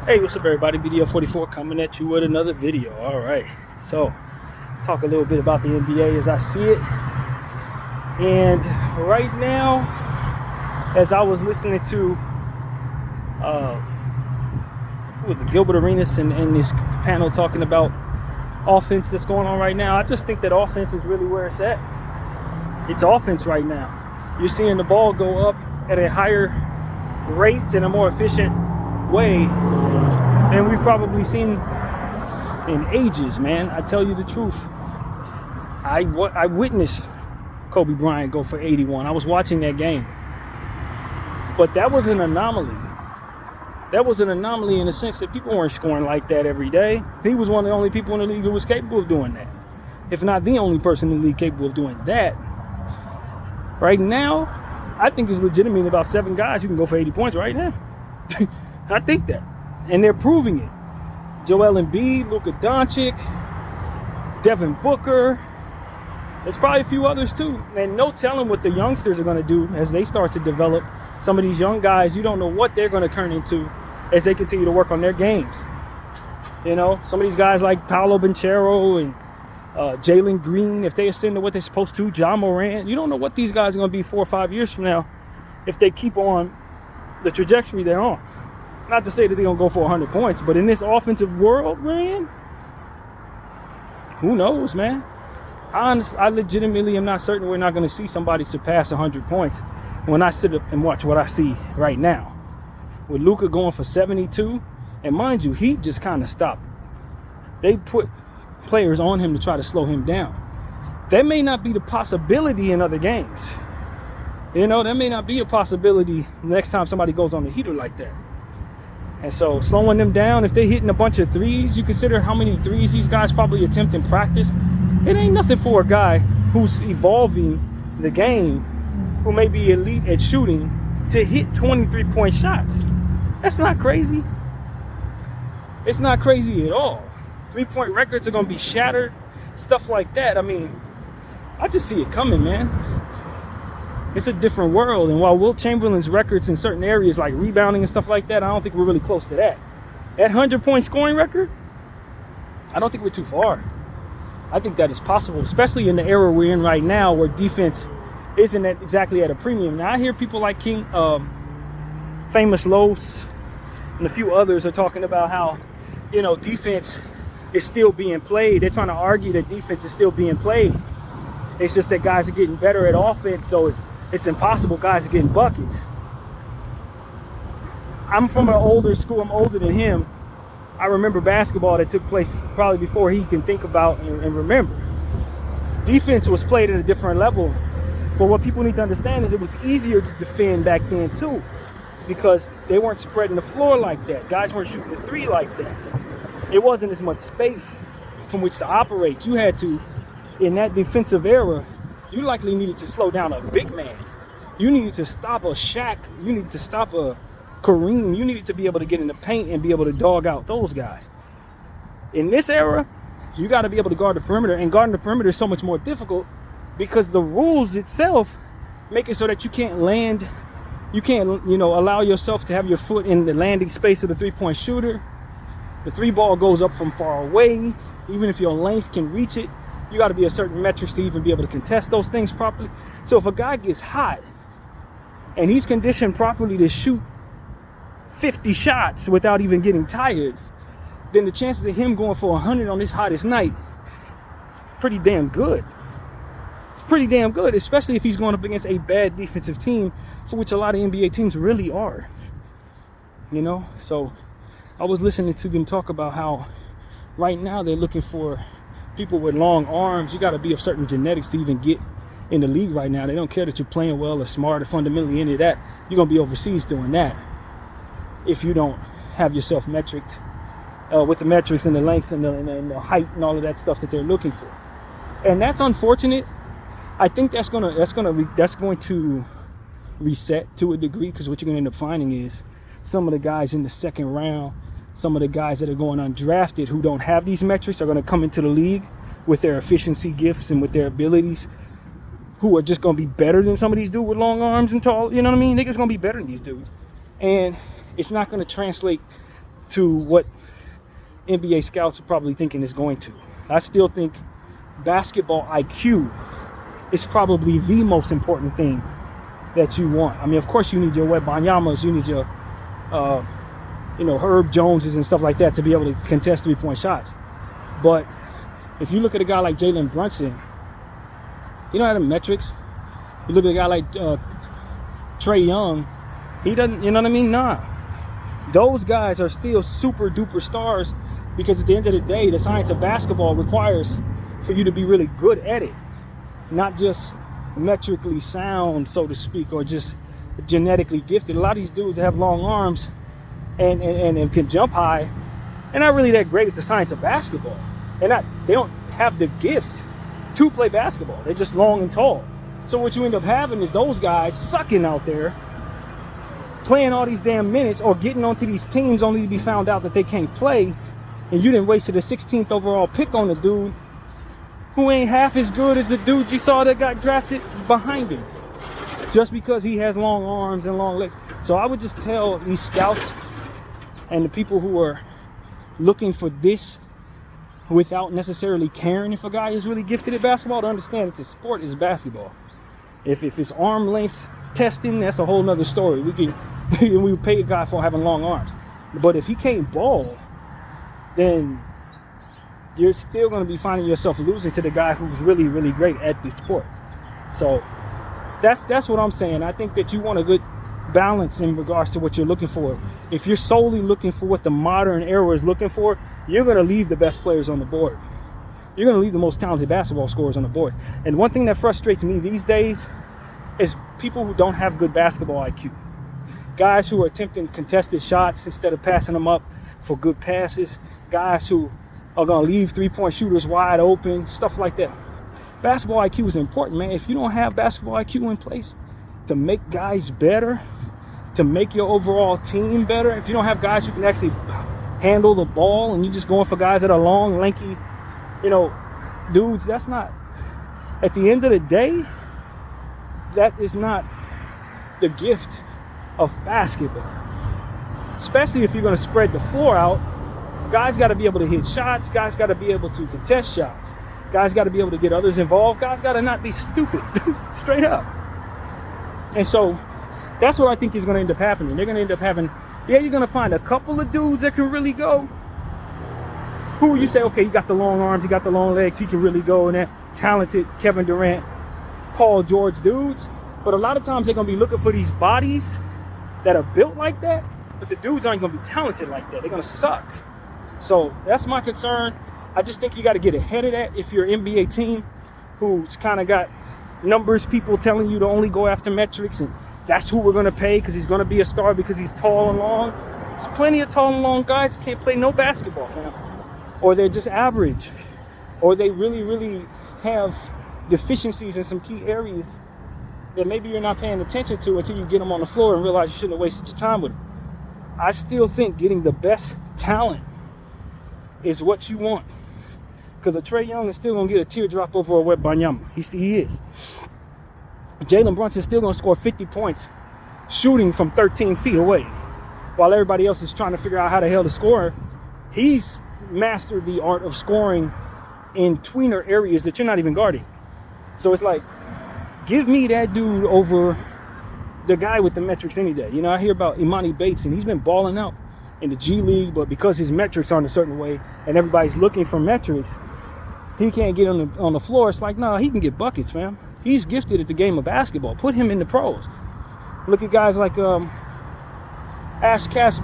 Hey, what's up everybody? BDL44 coming at you with another video. Alright, so talk a little bit about the NBA as I see it. And right now, as I was listening to Gilbert Arenas and this panel talking about offense that's going on right now, I just think that offense is really where it's at. It's offense right now. You're seeing the ball go up at a higher rate and a more efficient way than we've probably seen in ages, man. I tell you the truth. I witnessed Kobe Bryant go for 81. I was watching that game. But that was an anomaly. That was an anomaly in the sense that people weren't scoring like that every day. He was one of the only people in the league who was capable of doing that. If not the only person in the league capable of doing that. Right now, I think it's legitimate about 7 guys who can go for 80 points right now. I think that. And they're proving it. Joel Embiid, Luka Doncic, Devin Booker. There's probably a few others too. And no telling what the youngsters are going to do as they start to develop. Some of these young guys, you don't know what they're going to turn into as they continue to work on their games. You know, some of these guys like Paolo Banchero and Jalen Green, if they ascend to what they're supposed to, John Morant, you don't know what these guys are going to be 4 or 5 years from now if they keep on the trajectory they're on. Not to say that they're going to go for 100 points, but in this offensive world, man, who knows, man? I legitimately am not certain we're not going to see somebody surpass 100 points when I sit up and watch what I see right now. With Luka going for 72, and mind you, he just kind of stopped. They put players on him to try to slow him down. That may not be the possibility in other games. You know, that may not be a possibility next time somebody goes on the heater like that. And so slowing them down, if they're hitting a bunch of threes, you consider how many threes these guys probably attempt in practice. It ain't nothing for a guy who's evolving the game, who may be elite at shooting, to hit 23-point shots. That's not crazy. It's not crazy at all. 3-point records are going to be shattered, stuff like that. I mean, I just see it coming, man. It's a different world. And while Wilt Chamberlain's records in certain areas like rebounding and stuff like that, I don't think we're really close to that. That 100-point scoring record, I don't think we're too far. I think that is possible, especially in the era we're in right now where defense isn't exactly at a premium. Now, I hear people like Famous Los and a few others are talking about how, you know, defense is still being played. They're trying to argue that defense is still being played. It's just that guys are getting better at offense, so it's impossible guys are getting buckets. I'm from an older school. I'm older than him. I remember basketball that took place probably before he can think about and remember. Defense was played at a different level. But what people need to understand is it was easier to defend back then too, because they weren't spreading the floor like that. Guys weren't shooting the three like that. It wasn't as much space from which to operate. You had to, in that defensive era, you likely needed to slow down a big man. You needed to stop a Shaq. You needed to stop a Kareem. You needed to be able to get in the paint and be able to dog out those guys. In this era, you got to be able to guard the perimeter, and guarding the perimeter is so much more difficult because the rules itself make it so that you can't land. You can't, allow yourself to have your foot in the landing space of the three-point shooter. The three ball goes up from far away. Even if your length can reach it, you got to be a certain metrics to even be able to contest those things properly. So if a guy gets hot and he's conditioned properly to shoot 50 shots without even getting tired, then the chances of him going for 100 on his hottest night is pretty damn good. It's pretty damn good, especially if he's going up against a bad defensive team, for which a lot of NBA teams really are. So I was listening to them talk about how right now they're looking for people with long arms. You got to be of certain genetics to even get in the league right now. They don't care that you're playing well or smart or fundamentally any of that. You're going to be overseas doing that if you don't have yourself metriced with the metrics and the length and the height and all of that stuff that they're looking for. And that's unfortunate. I think that's going to reset to a degree, because what you're going to end up finding is some of the guys in the second round, some of the guys that are going undrafted who don't have these metrics are going to come into the league with their efficiency gifts and with their abilities, who are just going to be better than some of these dudes with long arms and tall. You know what I mean? They're just going to be better than these dudes. And it's not going to translate to what NBA scouts are probably thinking is going to. I still think basketball IQ is probably the most important thing that you want. I mean, of course, you need your Wembanyamas, you need your, Herb Joneses and stuff like that to be able to contest three-point shots. But if you look at a guy like Jalen Brunson, you don't have the metrics. You look at a guy like Trae Young, he doesn't, you know what I mean? Nah. Those guys are still super duper stars because at the end of the day, the science of basketball requires for you to be really good at it, not just metrically sound, so to speak, or just genetically gifted. A lot of these dudes have long arms and can jump high. They're not really that great at the science of basketball. They don't have the gift to play basketball. They're just long and tall. So what you end up having is those guys sucking out there, playing all these damn minutes or getting onto these teams only to be found out that they can't play, and you didn't wasted a 16th overall pick on a dude who ain't half as good as the dude you saw that got drafted behind him, just because he has long arms and long legs. So I would just tell these scouts and the people who are looking for this without necessarily caring if a guy is really gifted at basketball to understand it's a sport, is basketball. If it's arm length testing, that's a whole nother story. We pay a guy for having long arms. But if he can't ball, then you're still going to be finding yourself losing to the guy who's really, really great at the sport. So that's what I'm saying. I think that you want a good balance in regards to what you're looking for. If you're solely looking for what the modern era is looking for, you're going to leave the best players on the board. You're going to leave the most talented basketball scorers on the board. And one thing that frustrates me these days is people who don't have good basketball IQ. Guys who are attempting contested shots instead of passing them up for good passes. Guys who are going to leave three-point shooters wide open, stuff like that. Basketball IQ is important, man. If you don't have basketball IQ in place to make guys better, to make your overall team better, if you don't have guys who can actually handle the ball and you're just going for guys that are long, lanky, dudes, that's not, at the end of the day, that is not the gift of basketball. Especially if you're going to spread the floor out, guys got to be able to hit shots, guys got to be able to contest shots, guys got to be able to get others involved, guys got to not be stupid, straight up. And so that's what I think is going to end up happening. They're going to end up having, you're going to find a couple of dudes that can really go, who you say, okay, he got the long arms, he got the long legs, he can really go, and that talented Kevin Durant, Paul George dudes. But a lot of times they're going to be looking for these bodies that are built like that, but the dudes aren't going to be talented like that. They're going to suck. So that's my concern. I just think you got to get ahead of that if you're an NBA team who's kind of got numbers, people telling you to only go after metrics, and that's who we're going to pay because he's going to be a star because he's tall and long. There's plenty of tall and long guys who can't play no basketball, fam. Or they're just average. Or they really, really have deficiencies in some key areas that maybe you're not paying attention to until you get them on the floor and realize you shouldn't have wasted your time with them. I still think getting the best talent is what you want. Because a Trae Young is still going to get a teardrop over a Wembanyama. He is. Jalen Brunson is still going to score 50 points shooting from 13 feet away. While everybody else is trying to figure out how the hell to score, he's mastered the art of scoring in tweener areas that you're not even guarding. So it's like, give me that dude over the guy with the metrics any day. I hear about Imani Bates, and he's been balling out in the G League, but because his metrics aren't a certain way and everybody's looking for metrics, he can't get on the floor. It's like, no, he can get buckets, fam. He's gifted at the game of basketball. Put him in the pros. Look at guys like Ash Cass,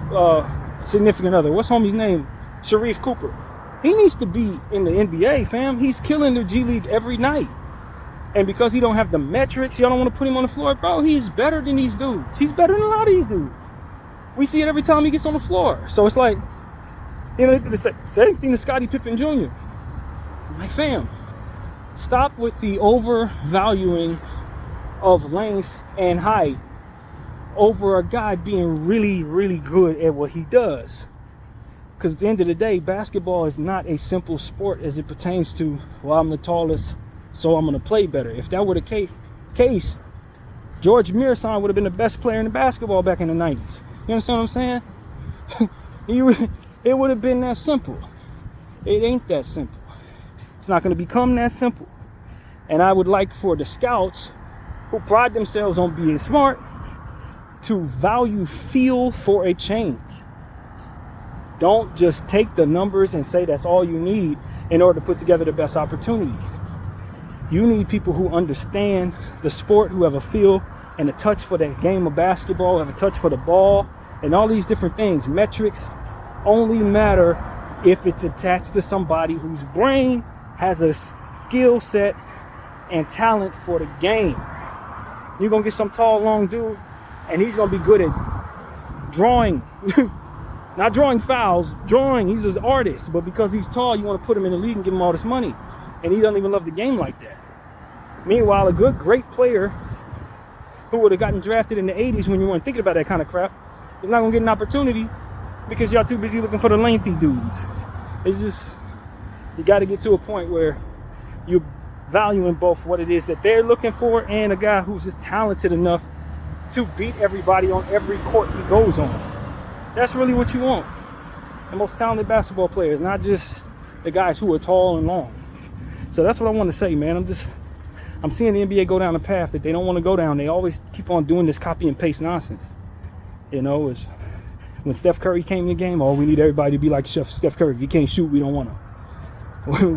significant other. What's homie's name? Sharif Cooper. He needs to be in the NBA, fam. He's killing the G League every night. And because he don't have the metrics, y'all don't want to put him on the floor, bro, he's better than these dudes. He's better than a lot of these dudes. We see it every time he gets on the floor. So it's like, the same thing to Scottie Pippen Jr. I'm like, fam, stop with the overvaluing of length and height over a guy being really, really good at what he does. Because at the end of the day, basketball is not a simple sport as it pertains to, well, I'm the tallest, so I'm going to play better. If that were the case, George Mirasan would have been the best player in the basketball back in the 90s. You understand what I'm saying? It would have been that simple. It ain't that simple. It's not going to become that simple. And I would like for the scouts who pride themselves on being smart to value feel for a change. Don't just take the numbers and say that's all you need in order to put together the best opportunity. You need people who understand the sport, who have a feel and a touch for the game of basketball, have a touch for the ball, and all these different things. Metrics only matter if it's attached to somebody whose brain has a skill set and talent for the game. You're going to get some tall, long dude, and he's going to be good at drawing. Not drawing fouls, drawing. He's an artist, but because he's tall, you want to put him in the league and give him all this money. And he doesn't even love the game like that. Meanwhile, a great player who would have gotten drafted in the 80s when you weren't thinking about that kind of crap is not going to get an opportunity because y'all too busy looking for the lengthy dudes. It's just, you got to get to a point where you're valuing both what it is that they're looking for and a guy who's just talented enough to beat everybody on every court he goes on. That's really what you want. The most talented basketball players, not just the guys who are tall and long. So that's what I want to say, man. I'm seeing the NBA go down a path that they don't want to go down. They always keep on doing this copy and paste nonsense. You know, it's when Steph Curry came in the game, oh, we need everybody to be like Steph Curry. If he can't shoot, we don't want him.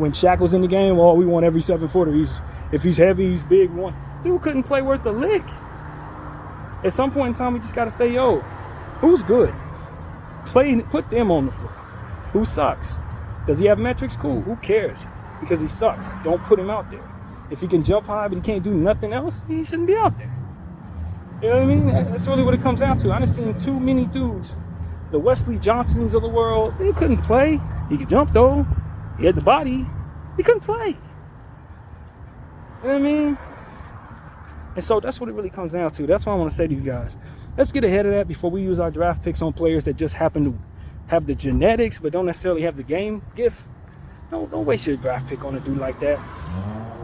When Shaq was in the game, oh, we want every 7-footer. If he's heavy, he's big. Dude couldn't play worth a lick. At some point in time, we just got to say, yo, who's good? Put them on the floor. Who sucks? Does he have metrics? Cool. Who cares? Because he sucks. Don't put him out there. If he can jump high but he can't do nothing else, he shouldn't be out there. You know what I mean? That's really what it comes down to. I've seen too many dudes, the Wesley Johnsons of the world, they couldn't play. He could jump though. He had the body. He couldn't play. You know what I mean? And so that's what it really comes down to. That's what I want to say to you guys. Let's get ahead of that before we use our draft picks on players that just happen to have the genetics but don't necessarily have the game gift. Don't waste your draft pick on a dude like that.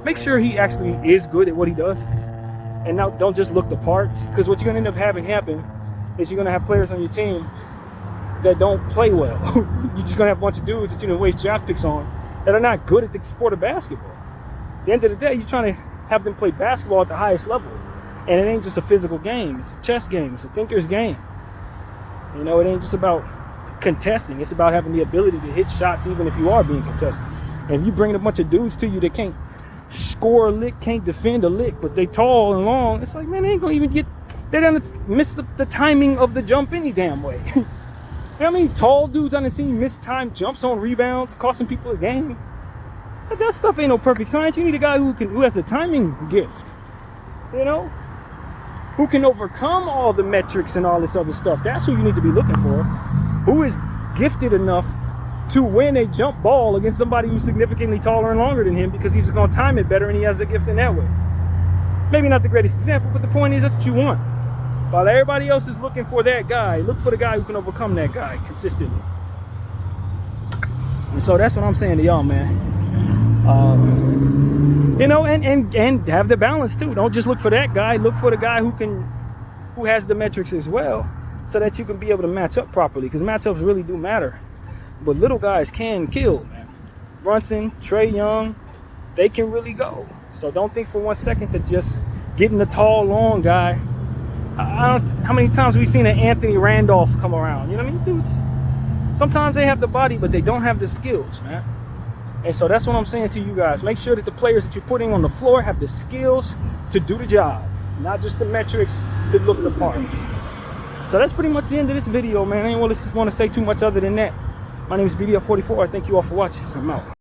Make sure he actually is good at what he does. And now don't just look the part. Because what you're going to end up having happen is you're going to have players on your team that don't play well. You're just going to have a bunch of dudes that you didn't waste draft picks on that are not good at the sport of basketball. At the end of the day, you're trying to have them play basketball at the highest level. And it ain't just a physical game. It's a chess game. It's a thinker's game. You know, it ain't just about contesting. It's about having the ability to hit shots even if you are being contested. And if you bring a bunch of dudes to you that can't score a lick, can't defend a lick, but they tall and long, it's like, man, they ain't gonna even get, they're gonna miss the timing of the jump any damn way. You know what I mean? Tall dudes I done seen miss time jumps on rebounds, costing people a game. But that stuff ain't no perfect science. You need a guy who has a timing gift. You know? Who can overcome all the metrics and all this other stuff. That's who you need to be looking for. Who is gifted enough to win a jump ball against somebody who's significantly taller and longer than him because he's going to time it better and he has the gift in that way. Maybe not the greatest example, but the point is that's what you want. While everybody else is looking for that guy, look for the guy who can overcome that guy consistently. And so that's what I'm saying to y'all, man. You know, and have the balance too. Don't just look for that guy. Look for the guy who has the metrics as well, so that you can be able to match up properly. Because matchups really do matter. But little guys can kill, man. Brunson, Trae Young, they can really go. So don't think for 1 second that just getting the tall, long guy. How many times have we seen an Anthony Randolph come around? You know what I mean, dudes? Sometimes they have the body, but they don't have the skills, man. And so that's what I'm saying to you guys. Make sure that the players that you're putting on the floor have the skills to do the job, not just the metrics to look the part. So that's pretty much the end of this video, man. I didn't want to say too much other than that. My name is BDF44. Thank you all for watching. I'm out.